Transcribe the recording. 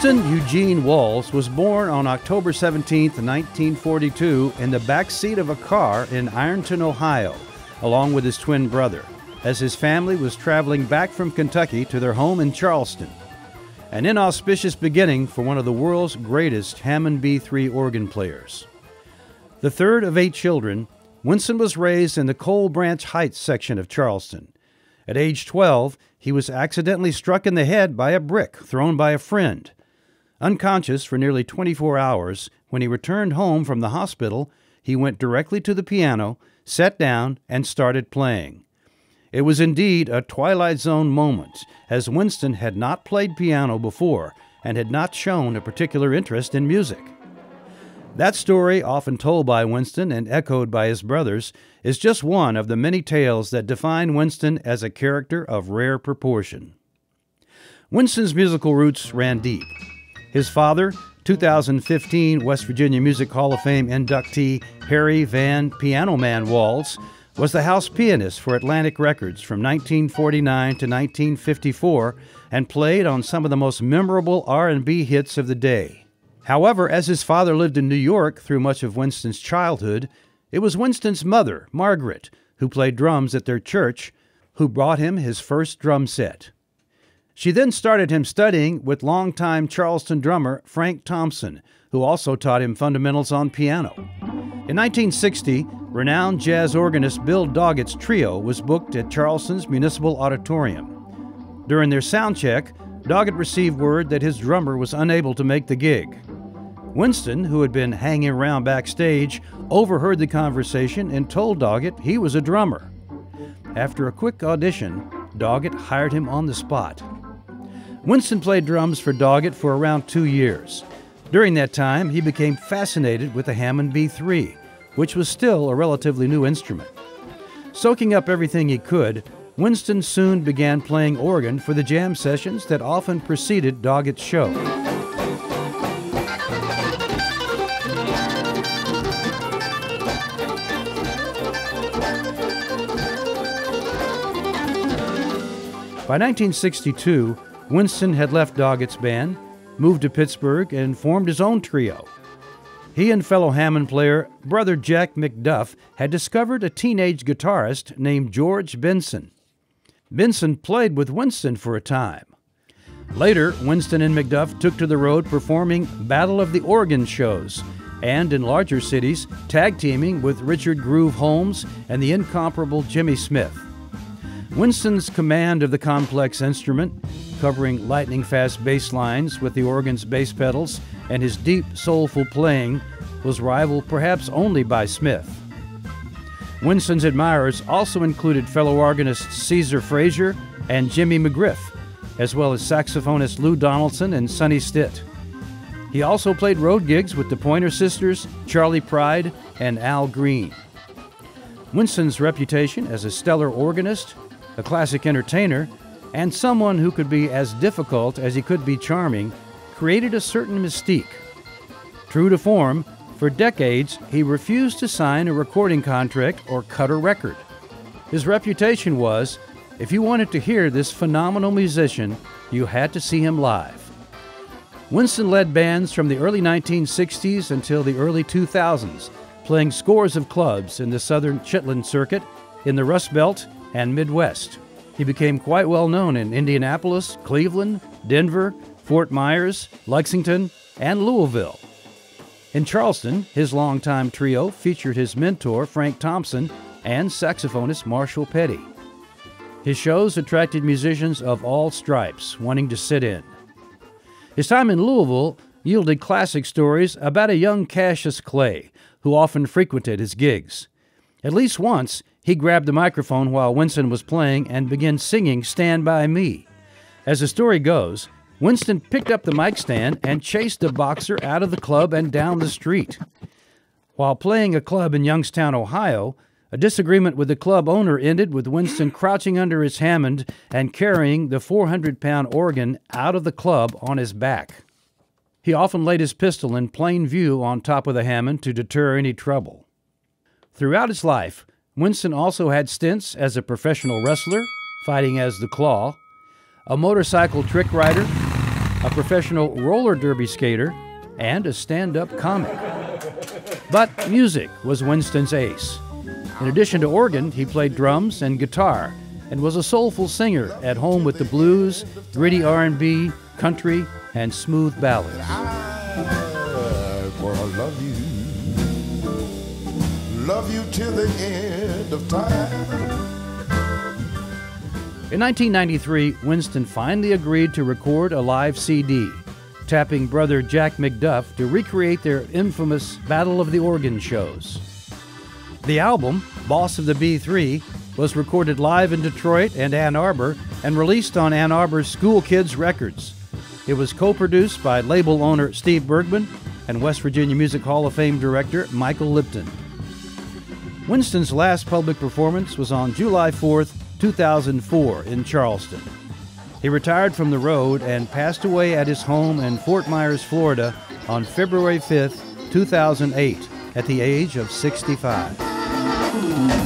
Winston Eugene Walls was born on October 17, 1942, in the back seat of a car in Ironton, Ohio, along with his twin brother, as his family was traveling back from Kentucky to their home in Charleston. An inauspicious beginning for one of the world's greatest Hammond B3 organ players. The third of 8 children, Winston was raised in the Coal Branch Heights section of Charleston. At age 12, he was accidentally struck in the head by a brick thrown by a friend. Unconscious for nearly 24 hours, when he returned home from the hospital, he went directly to the piano, sat down, and started playing. It was indeed a Twilight Zone moment, as Winston had not played piano before and had not shown a particular interest in music. That story, often told by Winston and echoed by his brothers, is just one of the many tales that define Winston as a character of rare proportion. Winston's musical roots ran deep. His father, 2015 West Virginia Music Hall of Fame inductee Harry Van Piano Man Walls, was the house pianist for Atlantic Records from 1949 to 1954 and played on some of the most memorable R&B hits of the day. However, as his father lived in New York through much of Winston's childhood, it was Winston's mother, Margaret, who played drums at their church, who brought him his first drum set. She then started him studying with longtime Charleston drummer Frank Thompson, who also taught him fundamentals on piano. In 1960, renowned jazz organist Bill Doggett's trio was booked at Charleston's Municipal Auditorium. During their sound check, Doggett received word that his drummer was unable to make the gig. Winston, who had been hanging around backstage, overheard the conversation and told Doggett he was a drummer. After a quick audition, Doggett hired him on the spot. Winston played drums for Doggett for around 2 years. During that time, he became fascinated with the Hammond B3, which was still a relatively new instrument. Soaking up everything he could, Winston soon began playing organ for the jam sessions that often preceded Doggett's show. By 1962, Winston had left Doggett's band, moved to Pittsburgh, and formed his own trio. He and fellow Hammond player brother Jack McDuff had discovered a teenage guitarist named George Benson. Benson played with Winston for a time. Later, Winston and McDuff took to the road performing Battle of the Organ shows, and in larger cities, tag teaming with Richard Groove Holmes and the incomparable Jimmy Smith. Winston's command of the complex instrument, covering lightning-fast bass lines with the organ's bass pedals, and his deep, soulful playing, was rivaled perhaps only by Smith. Winston's admirers also included fellow organists Caesar Frazier and Jimmy McGriff, as well as saxophonist Lou Donaldson and Sonny Stitt. He also played road gigs with the Pointer Sisters, Charlie Pride, and Al Green. Winston's reputation as a stellar organist, a classic entertainer, and someone who could be as difficult as he could be charming, created a certain mystique. True to form, for decades he refused to sign a recording contract or cut a record. His reputation was, if you wanted to hear this phenomenal musician, you had to see him live. Winston led bands from the early 1960s until the early 2000s, playing scores of clubs in the Southern Chitlin Circuit, in the Rust Belt, and Midwest. He became quite well known in Indianapolis, Cleveland, Denver, Fort Myers, Lexington, and Louisville. In Charleston, his longtime trio featured his mentor Frank Thompson and saxophonist Marshall Petty. His shows attracted musicians of all stripes wanting to sit in. His time in Louisville yielded classic stories about a young Cassius Clay, who often frequented his gigs. At least once, he grabbed the microphone while Winston was playing and began singing Stand By Me. As the story goes, Winston picked up the mic stand and chased the boxer out of the club and down the street. While playing a club in Youngstown, Ohio, a disagreement with the club owner ended with Winston crouching under his Hammond and carrying the 400-pound organ out of the club on his back. He often laid his pistol in plain view on top of the Hammond to deter any trouble. Throughout his life, Winston also had stints as a professional wrestler, fighting as the Claw, a motorcycle trick rider, a professional roller derby skater, and a stand-up comic. But music was Winston's ace. In addition to organ, he played drums and guitar and was a soulful singer at home with the blues, gritty R&B, country, and smooth ballads. I wanna love you till the end of time. In 1993, Winston finally agreed to record a live CD, tapping brother Jack McDuff to recreate their infamous Battle of the Organ shows. The album, Boss of the B3, was recorded live in Detroit and Ann Arbor and released on Ann Arbor's School Kids Records. It was co-produced by label owner Steve Bergman and West Virginia Music Hall of Fame director Michael Lipton. Winston's last public performance was on July 4th, 2004 in Charleston. He retired from the road and passed away at his home in Fort Myers, Florida on February 5th, 2008 at the age of 65.